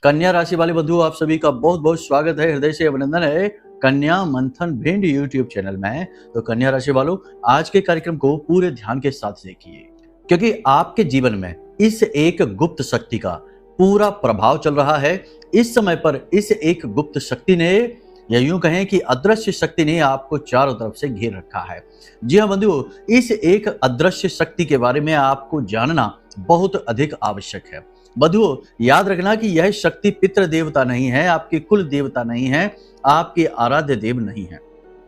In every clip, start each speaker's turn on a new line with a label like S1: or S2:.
S1: कन्या राशि वाले बंधुओं, आप सभी का बहुत बहुत स्वागत है, हृदय से अभिनंदन है कन्या मंथन भिंड यूट्यूब चैनल में। तो कन्या राशि वालों, आज के कार्यक्रम को पूरे ध्यान के साथ देखिए, क्योंकि आपके जीवन में इस एक गुप्त शक्ति का पूरा प्रभाव चल रहा है। इस समय पर इस एक गुप्त शक्ति ने, या यूं कहें कि अदृश्य शक्ति ने आपको चारों तरफ से घेर रखा है। जी हाँ बंधुओं, इस एक अदृश्य शक्ति के बारे में आपको जानना बहुत अधिक आवश्यक है। बंधुओं, याद रखना कि यह शक्ति पितृ देवता नहीं है, आपके कुल देवता नहीं है, आपके आराध्य देव नहीं है।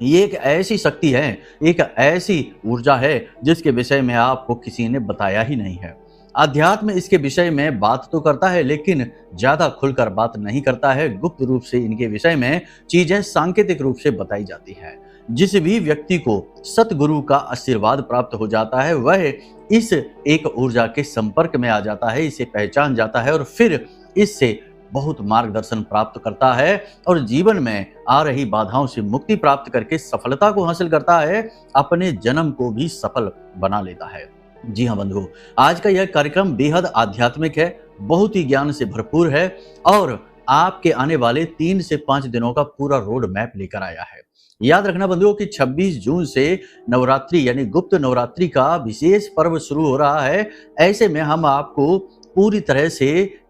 S1: ये एक ऐसी शक्ति है, एक ऐसी ऊर्जा है जिसके विषय में आपको किसी ने बताया ही नहीं है। अध्यात्म इसके विषय में बात तो करता है, लेकिन ज्यादा खुलकर बात नहीं करता है। गुप्त रूप से इनके विषय में चीजें सांकेतिक रूप से बताई जाती है। जिस भी व्यक्ति को सतगुरु का आशीर्वाद प्राप्त हो जाता है, वह इस एक ऊर्जा के संपर्क में आ जाता है, इसे पहचान जाता है और फिर इससे बहुत मार्गदर्शन प्राप्त करता है और जीवन में आ रही बाधाओं से मुक्ति प्राप्त करके सफलता को हासिल करता है, अपने जन्म को भी सफल बना लेता है। जी हाँ बंधुओं, आज का यह कार्यक्रम बेहद आध्यात्मिक है, बहुत ही ज्ञान से भरपूर है और आपके आने वाले 3 से 5 दिनों का पूरा रोड मैप लेकर आया है। याद रखना बंधुओं कि 26 जून से नवरात्रि यानी गुप्त नवरात्रि का विशेष पर्व शुरू हो रहा है। ऐसे में हम आपको पूरी तरह से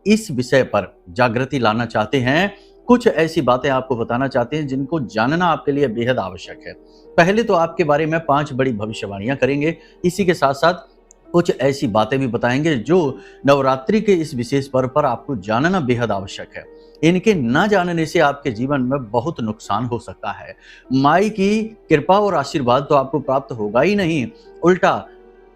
S1: इस विषय पर जागृति लाना चाहते हैं। कुछ ऐसी बातें आपको बताना चाहते हैं जिनको जानना आपके लिए बेहद आवश्यक है। पहले तो आपके बारे में 5 बड़ी भविष्यवाणियां करेंगे, इसी के साथ साथ कुछ ऐसी बातें भी बताएंगे जो नवरात्रि के इस विशेष पर्व पर आपको जानना बेहद आवश्यक है। इनके न जानने से आपके जीवन में बहुत नुकसान हो सकता है। माई की कृपा और आशीर्वाद तो आपको प्राप्त होगा ही नहीं, उल्टा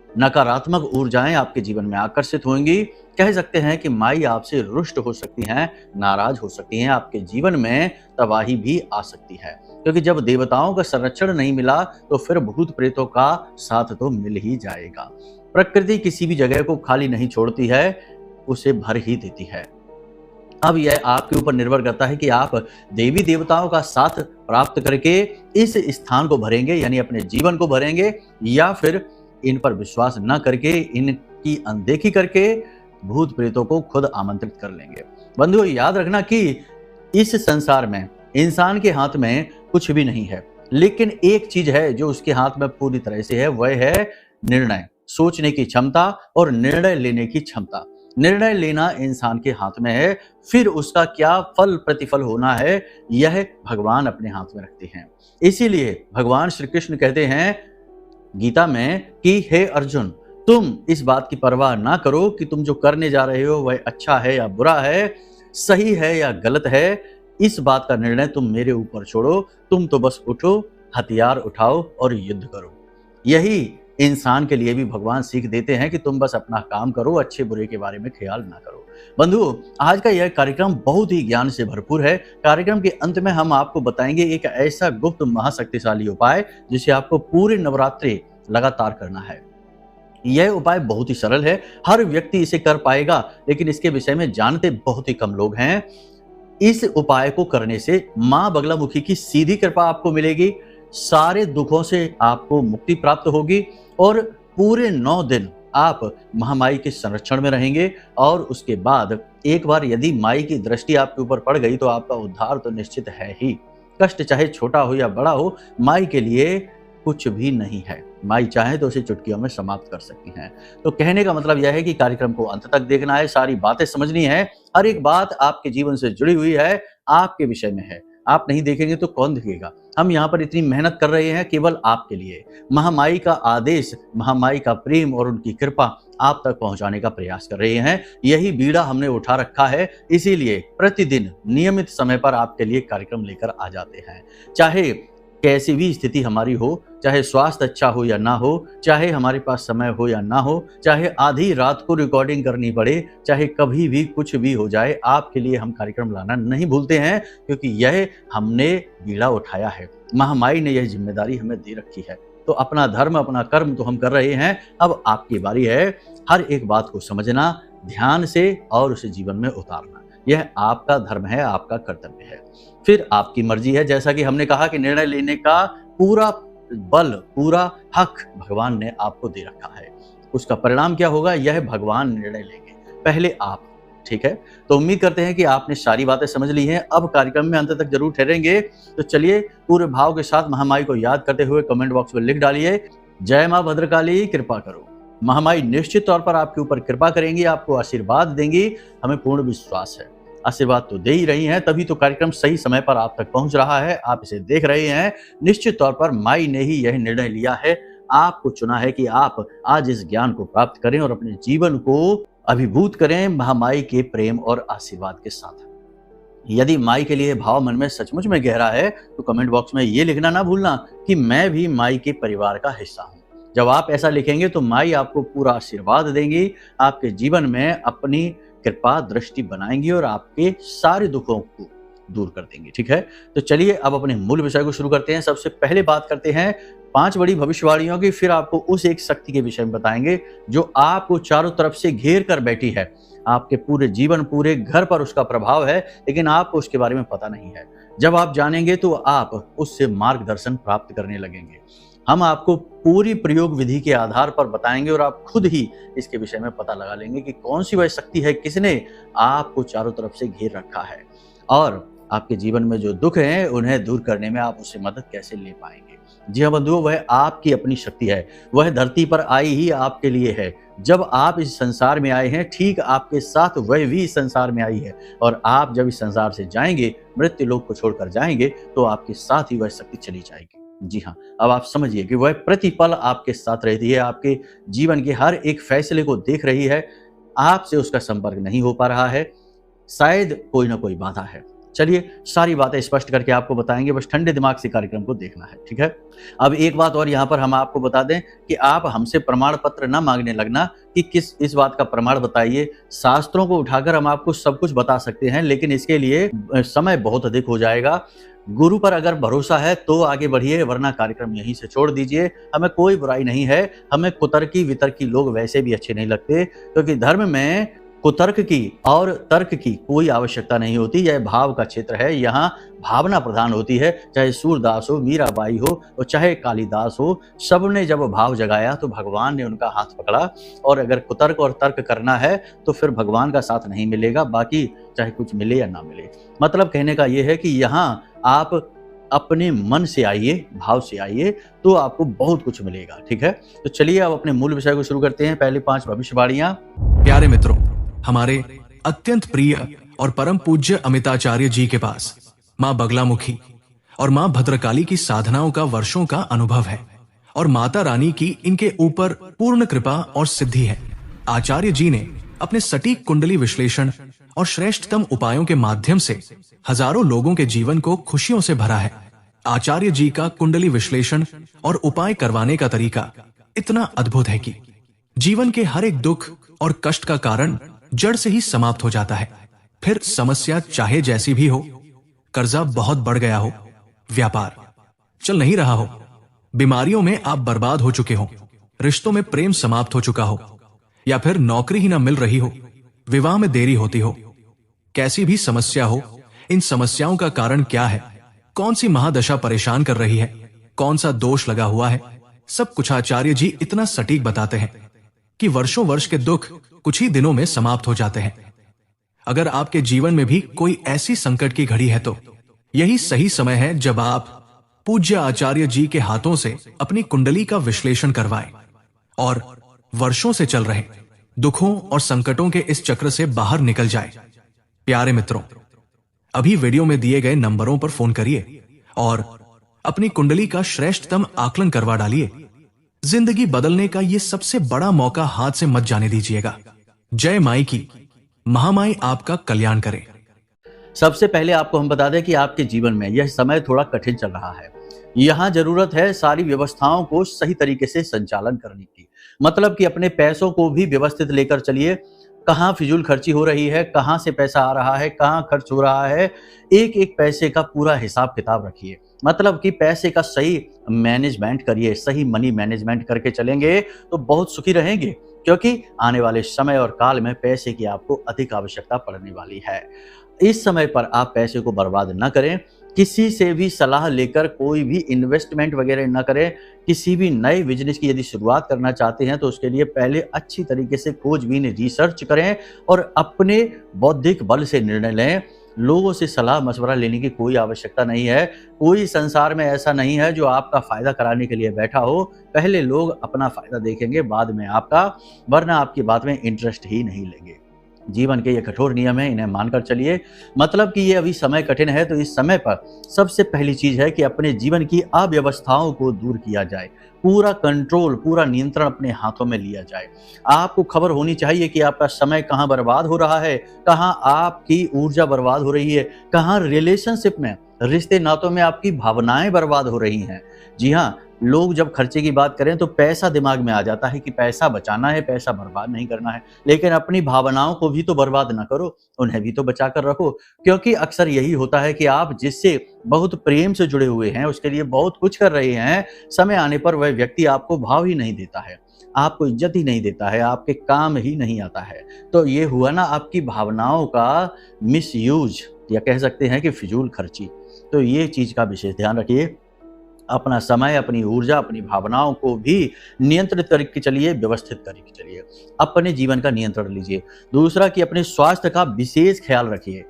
S1: नकारात्मक ऊर्जाएं आपके जीवन में आकर्षित होंगी। कह सकते हैं कि माई आपसे रुष्ट हो सकती हैं, नाराज हो सकती हैं, आपके जीवन में तबाही भी आ सकती है। क्योंकि जब देवताओं का संरक्षण नहीं मिला तो फिर भूत प्रेतों का साथ तो मिल ही जाएगा। प्रकृति किसी भी जगह को खाली नहीं छोड़ती है, उसे भर ही देती है। अब यह आपके ऊपर निर्भर करता है कि आप देवी देवताओं का साथ प्राप्त करके इस स्थान को भरेंगे, यानी अपने जीवन को भरेंगे, या फिर इन पर विश्वास न करके, इनकी अनदेखी करके भूत प्रेतों को खुद आमंत्रित कर लेंगे। बंधुओं, याद रखना कि इस संसार में इंसान के हाथ में कुछ भी नहीं है, लेकिन एक चीज है जो उसके हाथ में पूरी तरह से है, वह है निर्णय, सोचने की क्षमता और निर्णय लेने की क्षमता। निर्णय लेना इंसान के हाथ में है, फिर उसका क्या फल प्रतिफल होना है यह भगवान अपने हाथ में रखते हैं। इसीलिए भगवान श्री कृष्ण कहते हैं गीता में कि हे अर्जुन, तुम इस बात की परवाह ना करो कि तुम जो करने जा रहे हो वह अच्छा है या बुरा है, सही है या गलत है। इस बात का निर्णय तुम मेरे ऊपर छोड़ो, तुम तो बस उठो, हथियार उठाओ और युद्ध करो। यही इंसान के लिए भी भगवान सीख देते हैं कि तुम बस अपना काम करो, अच्छे बुरे के बारे में ख्याल ना करो। बंधुओं, आज का यह कार्यक्रम बहुत ही ज्ञान से भरपूर है। कार्यक्रम के अंत में हम आपको बताएंगे एक ऐसा गुप्त महाशक्तिशाली उपाय जिसे आपको पूरे नवरात्रि लगातार करना है। यह उपाय बहुत ही सरल है, हर व्यक्ति इसे कर पाएगा, लेकिन इसके विषय में जानते बहुत ही कम लोग हैं। इस उपाय को करने से मां बगलामुखी की सीधी कृपा आपको मिलेगी, सारे दुखों से आपको मुक्ति प्राप्त होगी और पूरे 9 दिन आप महामाई के संरक्षण में रहेंगे। और उसके बाद एक बार यदि माई की दृष्टि आपके ऊपर पड़ गई तो आपका उद्धार तो निश्चित है ही। कष्ट चाहे छोटा हो या बड़ा हो, माई के लिए कुछ भी नहीं है। माई चाहे तो उसे चुटकियों में समाप्त कर सकती हैं। तो कहने का मतलब यह है कि कार्यक्रम को अंत तक देखना है, सारी बातें समझनी है, हर एक बात आपके जीवन से जुड़ी हुई है, आपके विषय में है। आप नहीं देखेंगे तो कौन देखेगा। हम यहाँ पर इतनी मेहनत कर रहे हैं केवल आपके लिए। महामाई का आदेश, महामाई का प्रेम और उनकी कृपा आप तक पहुंचाने का प्रयास कर रहे हैं। यही बीड़ा हमने उठा रखा है, इसीलिए प्रतिदिन नियमित समय पर आपके लिए कार्यक्रम लेकर आ जाते हैं। चाहे कैसी भी स्थिति हमारी हो, चाहे स्वास्थ्य अच्छा हो या ना हो, चाहे हमारे पास समय हो या ना हो, चाहे आधी रात को रिकॉर्डिंग करनी पड़े, चाहे कभी भी कुछ भी हो जाए, आपके लिए हम कार्यक्रम लाना नहीं भूलते हैं, क्योंकि यह हमने बीड़ा उठाया है। महामाई ने यह जिम्मेदारी हमें दे रखी है। तो अपना धर्म, अपना कर्म तो हम कर रहे हैं, अब आपकी बारी है हर एक बात को समझना, ध्यान से और उसे जीवन में उतारना। यह आपका धर्म है, आपका कर्तव्य है। फिर आपकी मर्जी है। जैसा कि हमने कहा कि निर्णय लेने का पूरा बल, पूरा हक भगवान ने आपको दे रखा है। उसका परिणाम क्या होगा यह भगवान निर्णय लेंगे। पहले आप ठीक है, तो उम्मीद करते हैं कि आपने सारी बातें समझ ली हैं। अब कार्यक्रम में अंत तक जरूर ठहरेंगे। तो चलिए पूरे भाव के साथ महामाई को याद करते हुए कमेंट बॉक्स में लिख डालिए, जय मां भद्रकाली कृपा करो। महामाई निश्चित तौर पर आपके ऊपर कृपा करेंगी, आपको आशीर्वाद देंगी, हमें पूर्ण विश्वास है। आशीर्वाद तो दे ही रही हैं, तभी तो कार्यक्रम सही समय पर आप तक पहुंच रहा है, आप इसे देख रहे हैं। निश्चित तौर पर माई ने ही यह निर्णय लिया है, आपको चुना है कि आप आज इस ज्ञान को प्राप्त करें और अपने जीवन को अभिभूत करें महामाई के प्रेम और आशीर्वाद के साथ। यदि माई के लिए भाव मन में सचमुच में गहरा है तो कमेंट बॉक्स में ये लिखना ना भूलना कि मैं भी माई के परिवार का हिस्सा हूँ। जब आप ऐसा लिखेंगे तो माई आपको पूरा आशीर्वाद देंगी, आपके जीवन में अपनी कृपा दृष्टि बनाएंगी और आपके सारे दुखों को दूर कर देंगे। ठीक है, तो चलिए अब अपने मूल विषय को शुरू करते हैं। सबसे पहले बात करते हैं 5 बड़ी भविष्यवाणियों की, फिर आपको उस एक शक्ति के विषय में बताएंगे जो आपको चारों तरफ से घेर कर बैठी है। आपके पूरे जीवन, पूरे घर पर उसका प्रभाव है, लेकिन आपको उसके बारे में पता नहीं है। जब आप जानेंगे तो आप उससे मार्गदर्शन प्राप्त करने लगेंगे। हम आपको पूरी प्रयोग विधि के आधार पर बताएंगे और आप खुद ही इसके विषय में पता लगा लेंगे कि कौन सी वह शक्ति है, किसने आपको चारों तरफ से घेर रखा है और आपके जीवन में जो दुख हैं उन्हें दूर करने में आप उससे मदद कैसे ले पाएंगे। जी हाँ बंधुओं, वह आपकी अपनी शक्ति है, वह धरती पर आई ही आपके लिए है। जब आप इस संसार में आए हैं, ठीक आपके साथ वह भी इस संसार में आई है और आप जब इस संसार से जाएंगे, मृत्यु लोक को छोड़कर जाएंगे, तो आपके साथ ही वह शक्ति चली जाएगी। जी हाँ, अब आप समझिए कि वह प्रतिपल आपके साथ रहती है, आपके जीवन के हर एक फैसले को देख रही है। आपसे उसका संपर्क नहीं हो पा रहा है, शायद कोई ना कोई बाधा है। चलिए सारी बातें स्पष्ट करके आपको बताएंगे, बस ठंडे दिमाग से कार्यक्रम को देखना है। ठीक है, अब एक बात और यहाँ पर हम आपको बता दें कि आप हमसे प्रमाण पत्र न मांगने लगना कि किस इस बात का प्रमाण बताइए। शास्त्रों को उठाकर हम आपको सब कुछ बता सकते हैं, लेकिन इसके लिए समय बहुत अधिक हो जाएगा। गुरु पर अगर भरोसा है तो आगे बढ़िए, वरना कार्यक्रम यहीं से छोड़ दीजिए। हमें कोई बुराई नहीं है, हमें कुतर्की वितर्की लोग वैसे भी अच्छे नहीं लगते, क्योंकि धर्म में कुतर्क की और तर्क की कोई आवश्यकता नहीं होती। यह भाव का क्षेत्र है, यहाँ भावना प्रधान होती है। चाहे सूरदास हो, मीराबाई हो और चाहे कालिदास हो, सबने जब भाव जगाया तो भगवान ने उनका हाथ पकड़ा। और अगर कुतर्क और तर्क करना है तो फिर भगवान का साथ नहीं मिलेगा, बाकी चाहे कुछ मिले या ना मिले। मतलब कहने का यह है कि यहाँ आप अपने मन से आइए, भाव से आइए, तो आपको बहुत कुछ मिलेगा। ठीक है, तो चलिए अब अपने मूल विषय को शुरू करते हैं। पहले 5 भविष्यवाणियां।
S2: प्यारे मित्रों, हमारे अत्यंत प्रिय और परम पूज्य अमिताचार्य जी के पास माँ बगलामुखी और माँ भद्रकाली की साधनाओं का वर्षों का अनुभव है और माता रानी की इनके ऊपर पूर्ण कृपा और सिद्धि है। आचार्य जी ने अपने सटीक कुंडली विश्लेषण और श्रेष्ठतम उपायों के माध्यम से हजारों लोगों के जीवन को खुशियों से भरा है। आचार्य जी का कुंडली विश्लेषण और उपाय करवाने का तरीका इतना अद्भुत है कि जीवन के हर एक दुख और कष्ट का कारण जड़ से ही समाप्त हो जाता है। फिर समस्या चाहे जैसी भी हो, कर्जा बहुत बढ़ गया हो, व्यापार चल नहीं रहा हो, बीमारियों में आप बर्बाद हो चुके हो, रिश्तों में प्रेम समाप्त हो चुका हो, या फिर नौकरी ही ना मिल रही हो, विवाह में देरी होती हो, कैसी भी समस्या हो, इन समस्याओं का कारण क्या है, कौन सी महादशा परेशान कर रही है, कौन सा दोष लगा हुआ है, सब कुछ आचार्य जी इतना सटीक बताते हैं कि वर्षों वर्ष के दुख कुछ ही दिनों में समाप्त हो जाते हैं। अगर आपके जीवन में भी कोई ऐसी संकट की घड़ी है तो यही सही समय है जब आप पूज्य आचार्य जी के हाथों से अपनी कुंडली का विश्लेषण करवाएं और वर्षों से चल रहे दुखों और संकटों के इस चक्र से बाहर निकल जाए। प्यारे मित्रों, अभी वीडियो में दिए गए नंबरों पर फोन करिए और अपनी कुंडली का श्रेष्ठतम आकलन करवा डालिए। जिंदगी बदलने का ये सबसे बड़ा मौका हाथ से मत जाने दीजिएगा। जय माई की, महामाई आपका कल्याण करे।
S1: सबसे पहले आपको हम बता दें कि आपके जीवन में यह समय थोड़ा कठिन चल रहा है। यहाँ जरूरत है सारी व्यवस्थाओं को सही तरीके से संचालन करने की। मतलब कि अपने पैसों को भी व्यवस्थित लेकर चलिए। कहाँ फिजूल खर्ची हो रही है, कहाँ से पैसा आ रहा है, कहाँ खर्च हो रहा है, एक एक पैसे का पूरा हिसाब किताब रखिए। मतलब कि पैसे का सही मैनेजमेंट करिए। सही मनी मैनेजमेंट करके चलेंगे तो बहुत सुखी रहेंगे। क्योंकि आने वाले समय और काल में पैसे की आपको अधिक आवश्यकता पड़ने वाली है। इस समय पर आप पैसे को बर्बाद न करें, किसी से भी सलाह लेकर कोई भी इन्वेस्टमेंट वगैरह न करें। किसी भी नए बिजनेस की यदि शुरुआत करना चाहते हैं तो उसके लिए पहले अच्छी तरीके से खोजबीन रिसर्च करें और अपने बौद्धिक बल से निर्णय लें। लोगों से सलाह मशवरा लेने की कोई आवश्यकता नहीं है। कोई संसार में ऐसा नहीं है जो आपका फायदा कराने के लिए बैठा हो। पहले लोग अपना फायदा देखेंगे, बाद में आपका, वरना आपकी बात में इंटरेस्ट ही नहीं लेंगे। जीवन के ये कठोर नियम है, इन्हें मानकर चलिए। मतलब कि ये अभी समय कठिन है, तो इस समय पर सबसे पहली चीज है कि अपने जीवन की अव्यवस्थाओं को दूर किया जाए। पूरा कंट्रोल, पूरा नियंत्रण अपने हाथों में लिया जाए। आपको खबर होनी चाहिए कि आपका समय कहाँ बर्बाद हो रहा है, कहाँ आपकी ऊर्जा बर्बाद हो रही है, कहाँ रिलेशनशिप में, रिश्ते नातों में आपकी भावनाएं बर्बाद हो रही हैं। जी हाँ, लोग जब खर्चे की बात करें तो पैसा दिमाग में आ जाता है कि पैसा बचाना है, पैसा बर्बाद नहीं करना है। लेकिन अपनी भावनाओं को भी तो बर्बाद ना करो, उन्हें भी तो बचा कर रखो। क्योंकि अक्सर यही होता है कि आप जिससे बहुत प्रेम से जुड़े हुए हैं, उसके लिए बहुत कुछ कर रहे हैं, समय आने पर वह व्यक्ति आपको भाव ही नहीं देता है, आपको इज्जत ही नहीं देता है, आपके काम ही नहीं आता है। तो ये हुआ ना आपकी भावनाओं का मिसयूज, या कह सकते हैं कि फिजूल खर्ची। तो ये चीज का विशेष ध्यान रखिए। अपना समय, अपनी ऊर्जा, अपनी भावनाओं को भी नियंत्रित करके चलिए, व्यवस्थित करके चलिए। अपने जीवन का नियंत्रण लीजिए। दूसरा कि अपने स्वास्थ्य का विशेष ख्याल रखिए।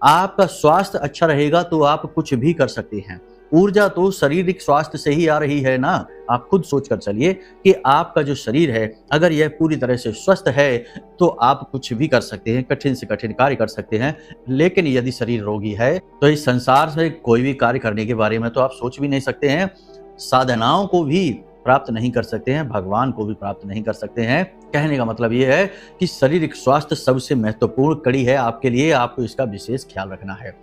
S1: आपका स्वास्थ्य अच्छा रहेगा तो आप कुछ भी कर सकते हैं। ऊर्जा तो शारीरिक स्वास्थ्य से ही आ रही है ना। आप खुद सोच कर चलिए कि आपका जो शरीर है, अगर यह पूरी तरह से स्वस्थ है तो आप कुछ भी कर सकते हैं, कठिन से कठिन कार्य कर सकते हैं। लेकिन यदि शरीर रोगी है तो इस संसार से कोई भी कार्य करने के बारे में तो आप सोच भी नहीं सकते हैं। साधनाओं को भी प्राप्त नहीं कर सकते हैं, भगवान को भी प्राप्त नहीं कर सकते हैं। कहने का मतलब ये है कि शारीरिक स्वास्थ्य सबसे महत्वपूर्ण कड़ी है आपके लिए, आपको इसका विशेष ख्याल रखना है।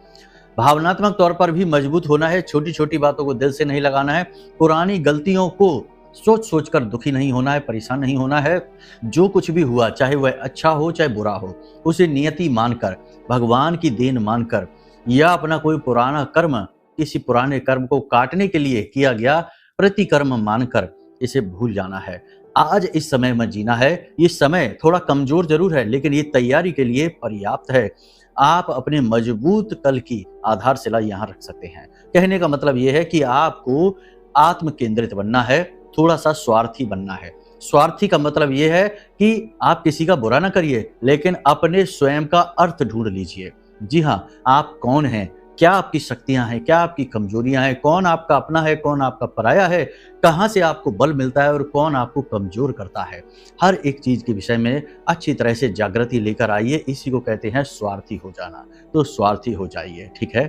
S1: भावनात्मक तौर पर भी मजबूत होना है, छोटी छोटी बातों को दिल से नहीं लगाना है, पुरानी गलतियों को सोच सोच कर दुखी नहीं होना है, परेशान नहीं होना है। जो कुछ भी हुआ, चाहे वह अच्छा हो चाहे बुरा हो, उसे नियति मानकर, भगवान की देन मानकर, या अपना कोई पुराना कर्म, किसी पुराने कर्म को काटने के लिए किया गया प्रतिकर्म मानकर इसे भूल जाना है। आज इस समय में जीना है। ये समय थोड़ा कमजोर जरूर है, लेकिन ये तैयारी के लिए पर्याप्त है। आप अपने मजबूत कल की आधारशिला यहाँ रख सकते हैं। कहने का मतलब ये है कि आपको आत्म केंद्रित बनना है, थोड़ा सा स्वार्थी बनना है। स्वार्थी का मतलब ये है कि आप किसी का बुरा ना करिए, लेकिन अपने स्वयं का अर्थ ढूंढ लीजिए। जी हाँ, आप कौन हैं, क्या आपकी शक्तियां हैं, क्या आपकी कमजोरियां हैं, कौन आपका अपना है, कौन आपका पराया है, कहां से आपको बल मिलता है और कौन आपको कमजोर करता है। हर एक चीज के विषय में अच्छी तरह से जागृति लेकर आइए। इसी को कहते हैं स्वार्थी हो जाना। तो स्वार्थी हो जाइए, ठीक है।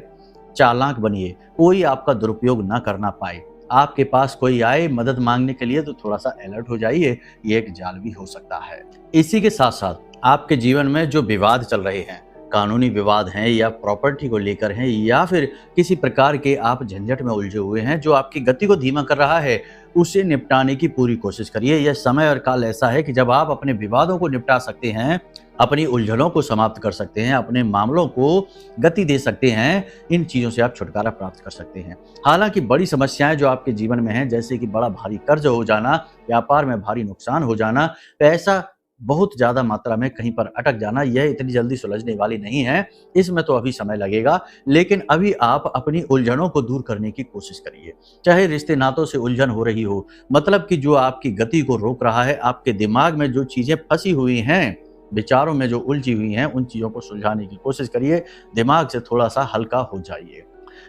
S1: चालाक बनिए, कोई आपका दुरुपयोग ना करना पाए। आपके पास कोई आए मदद मांगने के लिए तो थोड़ा सा अलर्ट हो जाइए, ये एक जाल भी हो सकता है। इसी के साथ साथ आपके जीवन में जो विवाद चल रहे हैं, कानूनी विवाद हैं या प्रॉपर्टी को लेकर हैं, या फिर किसी प्रकार के आप झंझट में उलझे हुए हैं जो आपकी गति को धीमा कर रहा है, उसे निपटाने की पूरी कोशिश करिए। यह समय और काल ऐसा है कि जब आप अपने विवादों को निपटा सकते हैं, अपनी उलझनों को समाप्त कर सकते हैं, अपने मामलों को गति दे सकते हैं। इन चीज़ों से आप छुटकारा प्राप्त कर सकते हैं। हालांकि बड़ी समस्याएं जो आपके जीवन में हैं, जैसे कि बड़ा भारी कर्ज हो जाना, व्यापार में भारी नुकसान हो जाना, पैसा बहुत ज़्यादा मात्रा में कहीं पर अटक जाना, यह इतनी जल्दी सुलझने वाली नहीं है। इसमें तो अभी समय लगेगा, लेकिन अभी आप अपनी उलझनों को दूर करने की कोशिश करिए। चाहे रिश्ते नातों से उलझन हो रही हो, मतलब कि जो आपकी गति को रोक रहा है, आपके दिमाग में जो चीज़ें फंसी हुई हैं, विचारों में जो उलझी हुई हैं, उन चीज़ों को सुलझाने की कोशिश करिए। दिमाग से थोड़ा सा हल्का हो जाइए।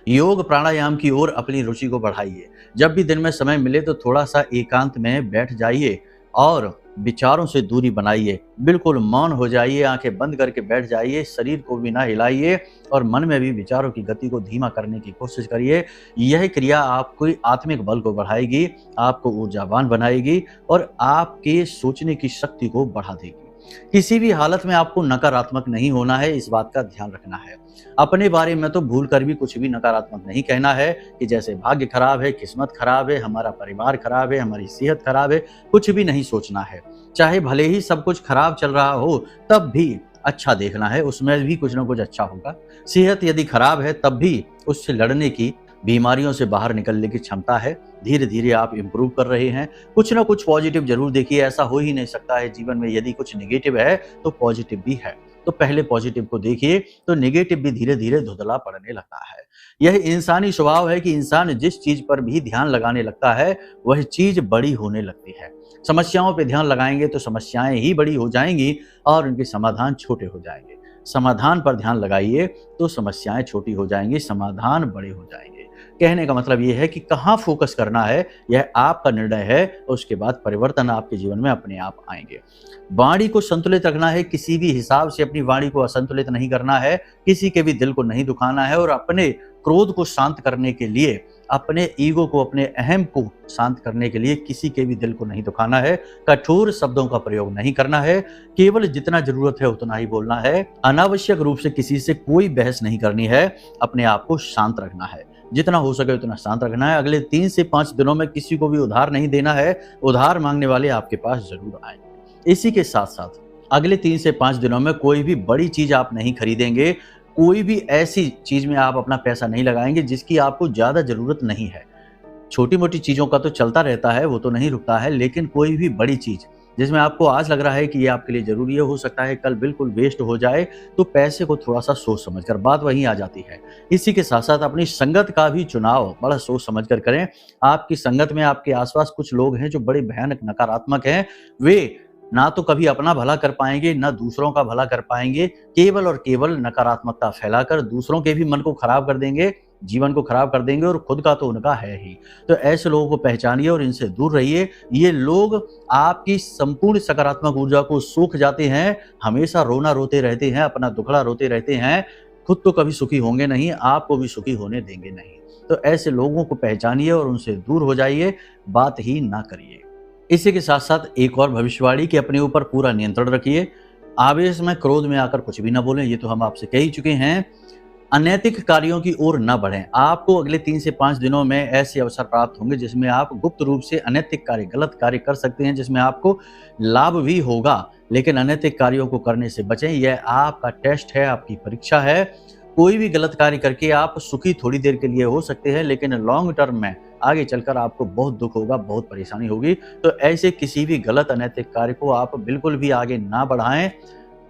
S1: योग प्राणायाम की ओर अपनी रुचि को बढ़ाइए। जब भी दिन में समय मिले तो थोड़ा सा एकांत में बैठ जाइए और विचारों से दूरी बनाइए। बिल्कुल मौन हो जाइए, आंखें बंद करके बैठ जाइए, शरीर को भी ना हिलाइए और मन में भी विचारों की गति को धीमा करने की कोशिश करिए। यह क्रिया आपको आत्मिक बल को बढ़ाएगी, आपको ऊर्जावान बनाएगी और आपके सोचने की शक्ति को बढ़ा देगी। किसी भी हालत में आपको नकारात्मक नहीं होना है, इस बात का ध्यान रखना है। अपने बारे में तो भूल कर भी कुछ भी नकारात्मक नहीं कहना है कि जैसे भाग्य खराब है, किस्मत खराब है, हमारा परिवार खराब है, हमारी सेहत खराब है, कुछ भी नहीं सोचना है। चाहे भले ही सब कुछ खराब चल रहा हो, तब भी अच्छा देखना है, उसमें भी कुछ ना कुछ अच्छा होगा। सेहत यदि खराब है तब भी उससे लड़ने की, बीमारियों से बाहर निकलने की क्षमता है। धीरे धीरे आप इम्प्रूव कर रहे हैं। कुछ ना कुछ पॉजिटिव जरूर देखिए, ऐसा हो ही नहीं सकता है जीवन में यदि कुछ नेगेटिव है तो पॉजिटिव भी है। तो पहले पॉजिटिव को देखिए तो नेगेटिव भी धीरे धीरे धुंधला पड़ने लगता है। यह इंसानी स्वभाव है कि इंसान जिस चीज पर भी ध्यान लगाने लगता है वह चीज बड़ी होने लगती है। समस्याओं पे ध्यान लगाएंगे तो समस्याएं ही बड़ी हो जाएंगी और उनके समाधान छोटे हो जाएंगे। समाधान पर ध्यान लगाइए तो समस्याएं छोटी हो जाएंगी, समाधान बड़े हो जाएंगे। कहने का मतलब यह है कि कहाँ फोकस करना है यह आपका निर्णय है और उसके बाद परिवर्तन आपके जीवन में अपने आप आएंगे। वाणी को संतुलित रखना है, किसी भी हिसाब से अपनी वाणी को असंतुलित नहीं करना है, किसी के भी दिल को नहीं दुखाना है और अपने क्रोध को शांत करने के लिए, अपने ईगो को, अपने अहम को शांत करने के लिए किसी के भी दिल को नहीं दुखाना है। कठोर शब्दों का प्रयोग नहीं करना है, केवल जितना जरूरत है उतना ही बोलना है। अनावश्यक रूप से किसी से कोई बहस नहीं करनी है, अपने आप को शांत रखना है, जितना हो सके उतना शांत रखना है। अगले 3 से 5 दिनों में किसी को भी उधार नहीं देना है, उधार मांगने वाले आपके पास जरूर आएंगे। इसी के साथ साथ अगले 3 से 5 दिनों में कोई भी बड़ी चीज आप नहीं खरीदेंगे, कोई भी ऐसी चीज में आप अपना पैसा नहीं लगाएंगे जिसकी आपको ज्यादा जरूरत नहीं है। छोटी मोटी चीजों का तो चलता रहता है, वो तो नहीं रुकता है, लेकिन कोई भी बड़ी चीज जिसमें आपको आज लग रहा है कि ये आपके लिए जरूरी है, हो सकता है कल बिल्कुल वेस्ट हो जाए, तो पैसे को थोड़ा सा सोच समझ कर, बात वहीं आ जाती है। इसी के साथ साथ अपनी संगत का भी चुनाव बड़ा सोच समझ कर करें। आपकी संगत में आपके आसपास कुछ लोग हैं जो बड़े भयानक नकारात्मक हैं, वे ना तो कभी अपना भला कर पाएंगे ना दूसरों का भला कर पाएंगे, केवल और केवल नकारात्मकता फैलाकर दूसरों के भी मन को खराब कर देंगे, जीवन को खराब कर देंगे और खुद का तो उनका है ही। तो ऐसे लोगों को पहचानिए और इनसे दूर रहिए। ये लोग आपकी संपूर्ण सकारात्मक ऊर्जा को सूख जाते हैं, हमेशा रोना रोते रहते हैं, अपना दुखड़ा रोते रहते हैं, खुद तो कभी सुखी होंगे नहीं, आपको भी सुखी होने देंगे नहीं। तो ऐसे लोगों को पहचानिए और उनसे दूर हो जाइए, बात ही ना करिए। इसी के साथ साथ एक और भविष्यवाणी कि अपने ऊपर पूरा नियंत्रण रखिए। आवेश में, क्रोध में आकर कुछ भी ना बोलें, ये तो हम आपसे कह ही चुके हैं। अनैतिक कार्यों की ओर न बढ़ें। आपको अगले 3 से 5 दिनों में ऐसे अवसर प्राप्त होंगे जिसमें आप गुप्त रूप से अनैतिक कार्य, गलत कार्य कर सकते हैं, जिसमें आपको लाभ भी होगा, लेकिन अनैतिक कार्यों को करने से बचें। यह आपका टेस्ट है, आपकी परीक्षा है। कोई भी गलत कार्य करके आप सुखी थोड़ी देर के लिए हो सकते हैं, लेकिन लॉन्ग टर्म में आगे चलकर आपको बहुत दुख होगा, बहुत परेशानी होगी। तो ऐसे किसी भी गलत अनैतिक कार्य को आप बिल्कुल भी आगे ना बढ़ाएं,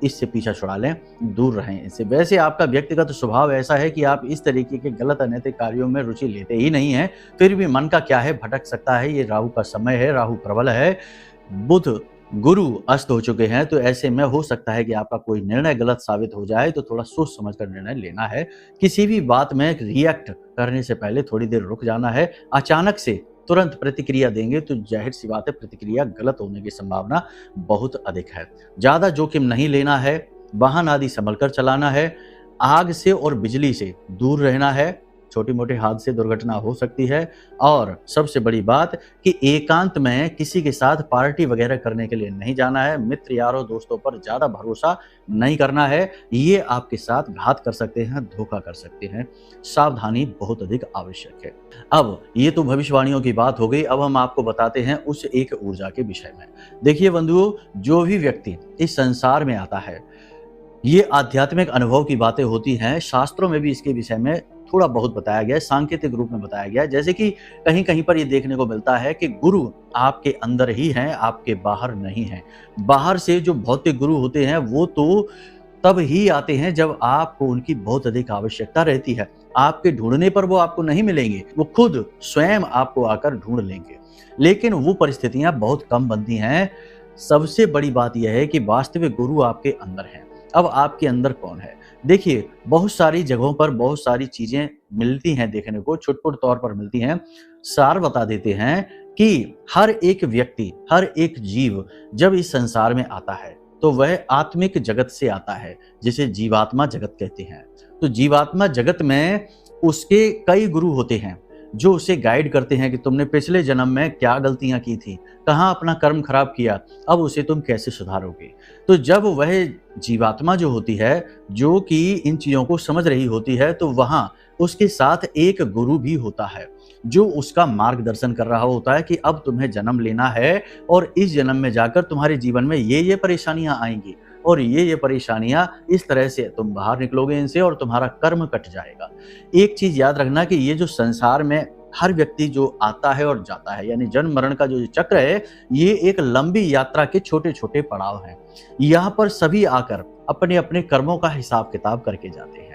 S1: इससे पीछा छुड़ा लें, दूर रहें इससे। वैसे आपका व्यक्तिगत स्वभाव ऐसा है कि आप इस तरीके के गलत अनैतिक कार्यों में रुचि लेते ही नहीं हैं, फिर भी मन का क्या है, भटक सकता है। ये राहु का समय है, राहु प्रबल है, बुध गुरु अस्त हो चुके हैं, तो ऐसे में हो सकता है कि आपका कोई निर्णय गलत साबित हो जाए, तो थोड़ा सोच समझ कर निर्णय लेना है। किसी भी बात में रिएक्ट करने से पहले थोड़ी देर रुक जाना है। अचानक से तुरंत प्रतिक्रिया देंगे तो जाहिर सी बात है प्रतिक्रिया गलत होने की संभावना बहुत अधिक है। ज्यादा जोखिम नहीं लेना है, वाहन आदि संभल कर चलाना है, आग से और बिजली से दूर रहना है, छोटी मोटी हादसे दुर्घटना हो सकती है। और सबसे बड़ी बात कि एकांत में किसी के साथ पार्टी वगैरह करने के लिए नहीं जाना है। मित्र यारों दोस्तों पर ज्यादा भरोसा नहीं करना है, ये आपके साथ घात कर सकते हैं, धोखा कर सकते हैं। सावधानी बहुत अधिक आवश्यक है। अब ये तो भविष्यवाणियों की बात हो गई, अब हम आपको बताते हैं उस एक ऊर्जा के विषय में। देखिए बंधुओं, जो भी व्यक्ति इस संसार में आता है, ये आध्यात्मिक अनुभव की बातें होती हैं। शास्त्रों में भी इसके विषय में थोड़ा बहुत बताया गया है, सांकेतिक रूप में बताया गया है। जैसे कि कहीं कहीं पर ये देखने को मिलता है कि गुरु आपके अंदर ही हैं, आपके बाहर नहीं हैं। बाहर से जो भौतिक गुरु होते हैं वो तो तब ही आते हैं जब आपको उनकी बहुत अधिक आवश्यकता रहती है। आपके ढूंढने पर वो आपको नहीं मिलेंगे, वो खुद स्वयं आपको आकर ढूंढ लेंगे, लेकिन वो परिस्थितियां बहुत कम बनती हैं। सबसे बड़ी बात यह है कि वास्तविक गुरु आपके अंदर हैं। अब आपके अंदर कौन है? देखिए, बहुत सारी जगहों पर बहुत सारी चीजें मिलती हैं देखने को, छुटपुट तौर पर मिलती हैं। सार बता देते हैं कि हर एक व्यक्ति, हर एक जीव जब इस संसार में आता है तो वह आत्मिक जगत से आता है, जिसे जीवात्मा जगत कहते हैं। तो जीवात्मा जगत में उसके कई गुरु होते हैं जो उसे गाइड करते हैं कि तुमने पिछले जन्म में क्या गलतियां की थी, कहाँ अपना कर्म खराब किया, अब उसे तुम कैसे सुधारोगे। तो जब वह जीवात्मा जो होती है, जो कि इन चीजों को समझ रही होती है, तो वहां उसके साथ एक गुरु भी होता है जो उसका मार्गदर्शन कर रहा होता है कि अब तुम्हें जन्म लेना है और इस जन्म में जाकर तुम्हारे जीवन में ये परेशानियां आएंगी और ये परेशानियां इस तरह से तुम बाहर निकलोगे इनसे और तुम्हारा कर्म कट जाएगा। एक चीज याद रखना कि ये जो संसार में हर व्यक्ति जो आता है और जाता है, यानी जन्म मरण का जो चक्र है, ये एक लंबी यात्रा के छोटे छोटे पड़ाव हैं। यहाँ पर सभी आकर अपने अपने कर्मों का हिसाब किताब करके जाते हैं।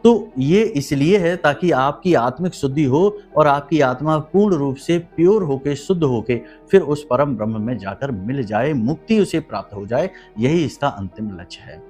S1: तो ये इसलिए है ताकि आपकी आत्मिक शुद्धि हो और आपकी आत्मा पूर्ण रूप से प्योर होके, शुद्ध होके फिर उस परम ब्रह्म में जाकर मिल जाए, मुक्ति उसे प्राप्त हो जाए। यही इसका अंतिम लक्ष्य है।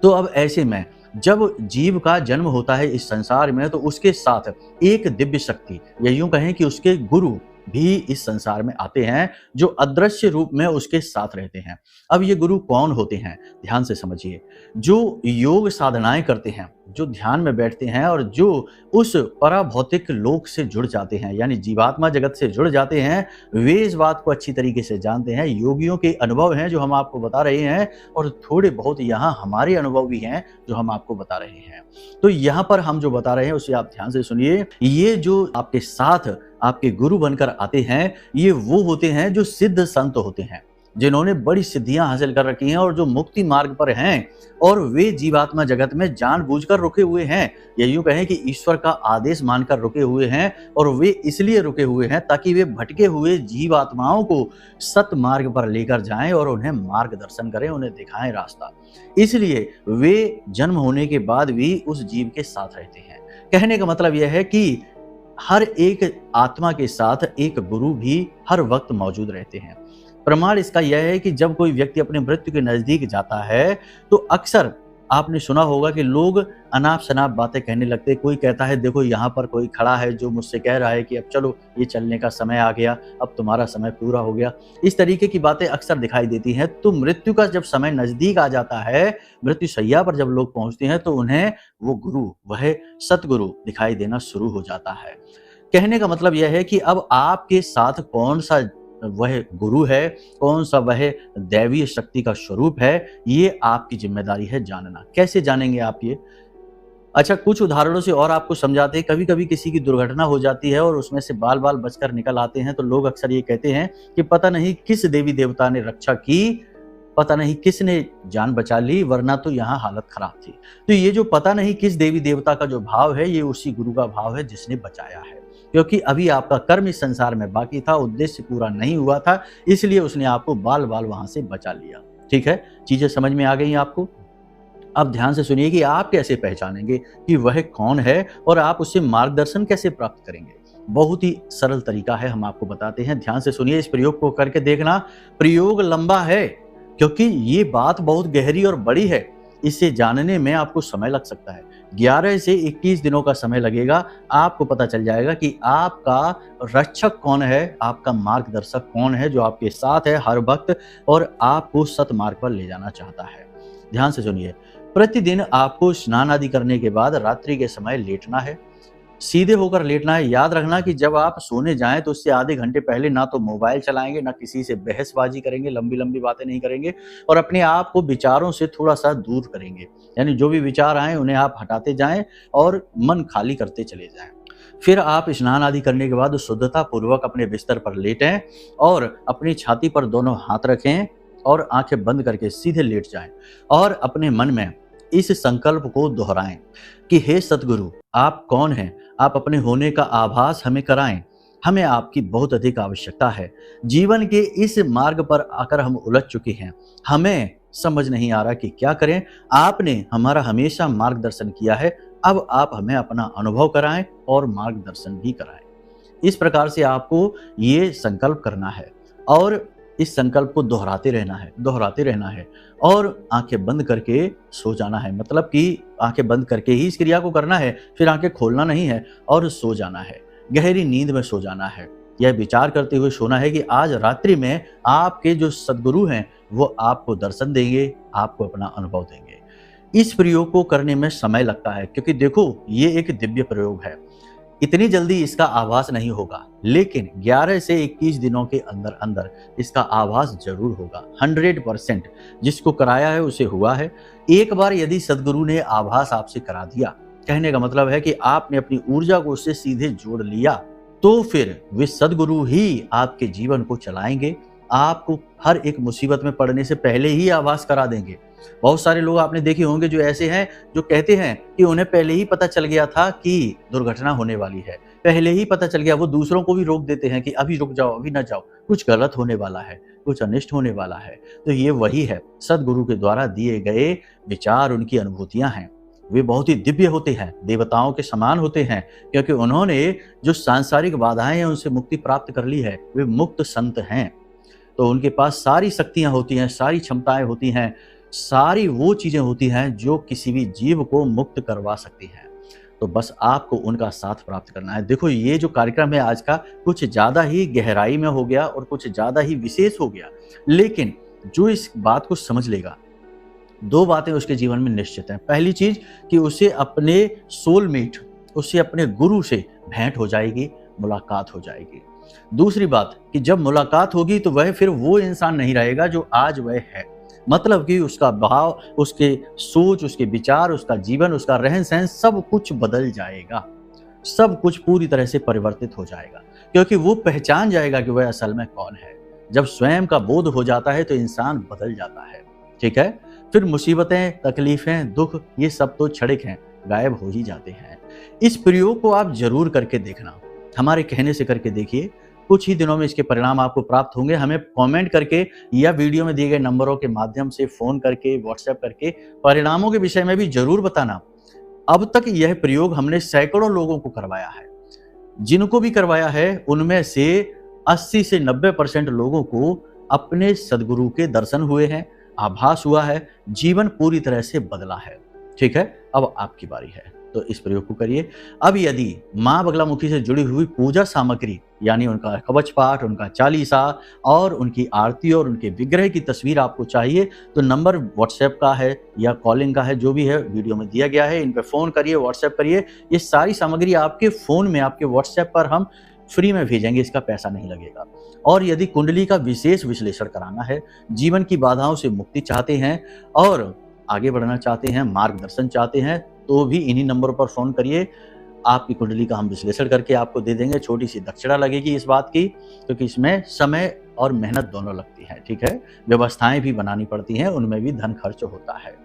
S1: तो अब ऐसे में जब जीव का जन्म होता है इस संसार में, तो उसके साथ एक दिव्य शक्ति, या यूं कहें कि उसके गुरु भी इस संसार में आते हैं, जो अदृश्य रूप में उसके साथ रहते हैं। अब ये गुरु कौन होते हैं, ध्यान से समझिए। जो योग साधनाएं करते हैं, जो ध्यान में बैठते हैं और जो उस पराभौतिक लोक से जुड़ जाते हैं, यानी जीवात्मा जगत से जुड़ जाते हैं, वे इस बात को अच्छी तरीके से जानते हैं। योगियों के अनुभव हैं जो हम आपको बता रहे हैं, और थोड़े बहुत यहाँ हमारे अनुभव भी हैं जो हम आपको बता रहे हैं। तो यहाँ पर हम जो बता रहे हैं उसे आप ध्यान से सुनिए। ये जो आपके साथ आपके गुरु बनकर आते हैं, ये वो होते हैं जो सिद्ध संत होते हैं, जिन्होंने बड़ी सिद्धियां हासिल कर रखी हैं और जो मुक्ति मार्ग पर हैं, और वे जीवात्मा जगत में जानबूझकर रुके हुए हैं, या यूं कहें कि ईश्वर का आदेश मानकर रुके हुए हैं। और वे इसलिए रुके हुए हैं ताकि वे भटके हुए जीवात्माओं को सत मार्ग पर लेकर जाएं और उन्हें मार्गदर्शन करें, उन्हें दिखाएं रास्ता। इसलिए वे जन्म होने के बाद भी उस जीव के साथ रहते हैं। कहने का मतलब यह है कि हर एक आत्मा के साथ एक गुरु भी हर वक्त मौजूद रहते हैं। प्रमाण इसका यह है कि जब कोई व्यक्ति अपने मृत्यु के नजदीक जाता है, तो अक्सर आपने सुना होगा कि लोग अनाप शनाप बातें कहने लगते। कोई कहता है, देखो यहाँ पर कोई खड़ा है जो मुझसे कह रहा है कि अब चलो, ये चलने का समय आ गया, अब तुम्हारा समय पूरा हो गया। इस तरीके की बातें अक्सर दिखाई देती हैं। तो मृत्यु का जब समय नजदीक आ जाता है, मृत्यु शैया पर जब लोग पहुंचते हैं, तो उन्हें वो गुरु, वह सतगुरु दिखाई देना शुरू हो जाता है। कहने का मतलब यह है कि अब आपके साथ कौन सा वह गुरु है, कौन सा वह दैवीय शक्ति का स्वरूप है, ये आपकी जिम्मेदारी है जानना। कैसे जानेंगे आप ये? अच्छा, कुछ उदाहरणों से और आपको समझाते हैं। कभी कभी किसी की दुर्घटना हो जाती है और उसमें से बाल बाल बचकर निकल आते हैं, तो लोग अक्सर ये कहते हैं कि पता नहीं किस देवी देवता ने रक्षा की, पता नहीं किसने जान बचा ली, वरना तो यहाँ हालत खराब थी। तो ये जो पता नहीं किस देवी देवता का जो भाव है, ये उसी गुरु का भाव है जिसने बचाया है। क्योंकि अभी आपका कर्म इस संसार में बाकी था, उद्देश्य पूरा नहीं हुआ था, इसलिए उसने आपको बाल बाल वहां से बचा लिया। ठीक है, चीजें समझ में आ गई आपको? अब ध्यान से सुनिए कि आप कैसे पहचानेंगे कि वह कौन है और आप उससे मार्गदर्शन कैसे प्राप्त करेंगे। बहुत ही सरल तरीका है, हम आपको बताते हैं। ध्यान से सुनिए, इस प्रयोग को करके देखना। प्रयोग लंबा है क्योंकि ये बात बहुत गहरी और बड़ी है। इसे जानने में आपको समय लग सकता है। 11 से 21 दिनों का समय लगेगा। आपको पता चल जाएगा कि आपका रक्षक कौन है, आपका मार्गदर्शक कौन है, जो आपके साथ है हर वक्त और आपको सतमार्ग पर ले जाना चाहता है। ध्यान से सुनिए, प्रतिदिन आपको स्नान आदि करने के बाद रात्रि के समय लेटना है, सीधे होकर लेटना है। याद रखना कि जब आप सोने जाएं तो उससे आधे घंटे पहले ना तो मोबाइल चलाएंगे, ना किसी से बहसबाजी करेंगे, लंबी लंबी बातें नहीं करेंगे, और अपने आप को विचारों से थोड़ा सा दूर करेंगे। यानी जो भी विचार आए उन्हें आप हटाते जाएं और मन खाली करते चले जाएं। फिर आप स्नान आदि करने के बाद शुद्धता पूर्वक अपने बिस्तर पर लेटें और अपनी छाती पर दोनों हाथ रखें और आंखें बंद करके सीधे लेट जाएं और अपने मन में इस संकल्प को दोहराएं कि हे सतगुरु, आप कौन हैं? आप अपने होने का आभास हमें कराएं। हमें आपकी बहुत अधिक आवश्यकता है। जीवन के इस मार्ग पर आकर हम उलझ चुके हैं, हमें समझ नहीं आ रहा कि क्या करें। आपने हमारा हमेशा मार्गदर्शन किया है, अब आप हमें अपना अनुभव कराएं और मार्गदर्शन भी कराएं। इस प्रकार से आपको ये संकल्प करना है और इस संकल्प को दोहराते रहना है और आंखें बंद करके सो जाना है। मतलब कि आंखें बंद करके ही इस क्रिया को करना है, फिर आंखें खोलना नहीं है और सो जाना है। गहरी नींद में सो जाना है। यह विचार करते हुए सोना है कि आज रात्रि में आपके जो सद्गुरु हैं वो आपको दर्शन देंगे, आपको अपना अनुभव देंगे। इस प्रयोग को करने में समय लगता है क्योंकि देखो, ये एक दिव्य प्रयोग है। इतनी जल्दी इसका आभास नहीं होगा, लेकिन 11 से 21 दिनों के अंदर अंदर इसका आभास जरूर होगा। 100% जिसको कराया है उसे हुआ है। एक बार यदि सद्गुरु ने आभास आपसे करा दिया, कहने का मतलब है कि आपने अपनी ऊर्जा को उससे सीधे जोड़ लिया, तो फिर वे सद्गुरु ही आपके जीवन को चलाएंगे। आपको हर एक मुसीबत में पड़ने से पहले ही आभास करा देंगे। बहुत सारे लोग आपने देखे होंगे जो ऐसे हैं जो कहते हैं कि उन्हें पहले ही पता चल गया था कि दुर्घटना होने वाली है, पहले ही पता चल गया। वो दूसरों को भी रोक देते हैं कि अभी रुक जाओ, अभी ना जाओ, कुछ गलत होने वाला है, कुछ अनिष्ट होने वाला है। तो ये वही है, सदगुरु के द्वारा दिए गए विचार, उनकी अनुभूतियां हैं। वे बहुत ही दिव्य होते हैं, देवताओं के समान होते हैं, क्योंकि उन्होंने जो सांसारिक बाधाएं हैं उनसे मुक्ति प्राप्त कर ली है। वे मुक्त संत हैं, तो उनके पास सारी शक्तियां होती हैं, सारी क्षमताएं होती हैं, सारी वो चीजें होती हैं जो किसी भी जीव को मुक्त करवा सकती हैं। तो बस आपको उनका साथ प्राप्त करना है। देखो, ये जो कार्यक्रम है आज का, कुछ ज़्यादा ही गहराई में हो गया और कुछ ज़्यादा ही विशेष हो गया, लेकिन जो इस बात को समझ लेगा, दो बातें उसके जीवन में निश्चित हैं। पहली चीज कि उसे अपने सोलमेट, उससे अपने गुरु से भेंट हो जाएगी, मुलाकात हो जाएगी। दूसरी बात कि जब मुलाकात होगी तो वह फिर वो इंसान नहीं रहेगा जो आज वह है। मतलब कि उसका भाव, उसके सोच, उसके विचार, उसका जीवन, उसका रहन सहन, सब कुछ बदल जाएगा, सब कुछ पूरी तरह से परिवर्तित हो जाएगा, क्योंकि वो पहचान जाएगा कि वह असल में कौन है। जब स्वयं का बोध हो जाता है तो इंसान बदल जाता है। ठीक है, फिर मुसीबतें, तकलीफें, दुख, ये सब तो क्षणिक हैं, गायब हो ही जाते हैं। इस प्रयोग को आप जरूर करके देखना, हमारे कहने से करके देखिए, कुछ ही दिनों में इसके परिणाम आपको प्राप्त होंगे। हमें कमेंट करके या वीडियो में दिए गए नंबरों के माध्यम से फोन करके, व्हाट्सएप करके परिणामों के विषय में भी जरूर बताना। अब तक यह प्रयोग हमने सैकड़ों लोगों को करवाया है। जिनको भी करवाया है उनमें से 80 से 90% लोगों को अपने सदगुरु के दर्शन हुए हैं, आभास हुआ है, जीवन पूरी तरह से बदला है। ठीक है, अब आपकी बारी है, तो इस प्रयोग को करिए। अब यदि माँ बगलामुखी से जुड़ी हुई पूजा सामग्री, यानी उनका कवच पाठ, उनका चालीसा और उनकी आरती और उनके विग्रह की तस्वीर आपको चाहिए, तो नंबर व्हाट्सएप का है या कॉलिंग का है, जो भी है वीडियो में दिया गया है। इन पर फोन करिए, व्हाट्सएप करिए। ये सारी सामग्री आपके फोन में, आपके व्हाट्सएप पर हम फ्री में भेजेंगे, इसका पैसा नहीं लगेगा। और यदि कुंडली का विशेष विश्लेषण कराना है, जीवन की बाधाओं से मुक्ति चाहते हैं और आगे बढ़ना चाहते हैं, मार्गदर्शन चाहते हैं, तो भी इन्हीं नंबरों पर फोन करिए। आपकी कुंडली का हम विश्लेषण करके आपको दे देंगे। छोटी सी दक्षिणा लगेगी इस बात की, क्योंकि इसमें समय और मेहनत दोनों लगती है। ठीक है, व्यवस्थाएं भी बनानी पड़ती हैं, उनमें भी धन खर्च होता है।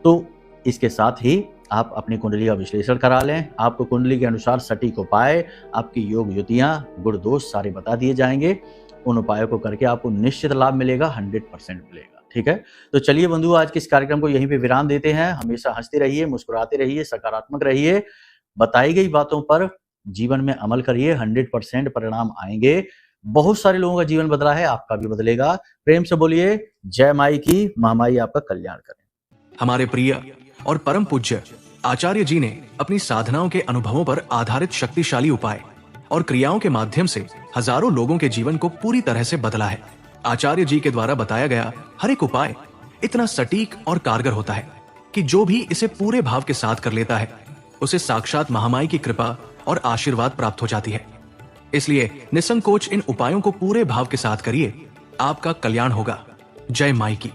S1: तो इसके साथ ही आप अपनी कुंडली का विश्लेषण करा लें। आपको कुंडली के अनुसार सटीक उपाय, आपकी योग युतियां, गुण दोष सारे बता दिए जाएंगे। उन उपायों को करके आपको निश्चित लाभ मिलेगा, 100% मिलेगा। ठीक है, तो चलिए बंधु, आज के इस कार्यक्रम को यहीं पे विराम देते हैं। हमेशा हंसते रहिए, मुस्कुराते रहिए, सकारात्मक रहिए, बताई गई बातों पर जीवन में अमल करिए, 100% परिणाम आएंगे। बहुत सारे लोगों का जीवन बदला है, आपका भी बदलेगा। प्रेम से बोलिए जय माई की, महामाई आपका कल्याण करें।
S2: हमारे प्रिय और परम पूज्य आचार्य जी ने अपनी साधनाओं के अनुभवों पर आधारित शक्तिशाली उपाय और क्रियाओं के माध्यम से हजारों लोगों के जीवन को पूरी तरह से बदला है। आचार्य जी के द्वारा बताया गया हर एक उपाय इतना सटीक और कारगर होता है कि जो भी इसे पूरे भाव के साथ कर लेता है, उसे साक्षात महामाई की कृपा और आशीर्वाद प्राप्त हो जाती है। इसलिए निसंकोच इन उपायों को पूरे भाव के साथ करिए, आपका कल्याण होगा। जय माई की।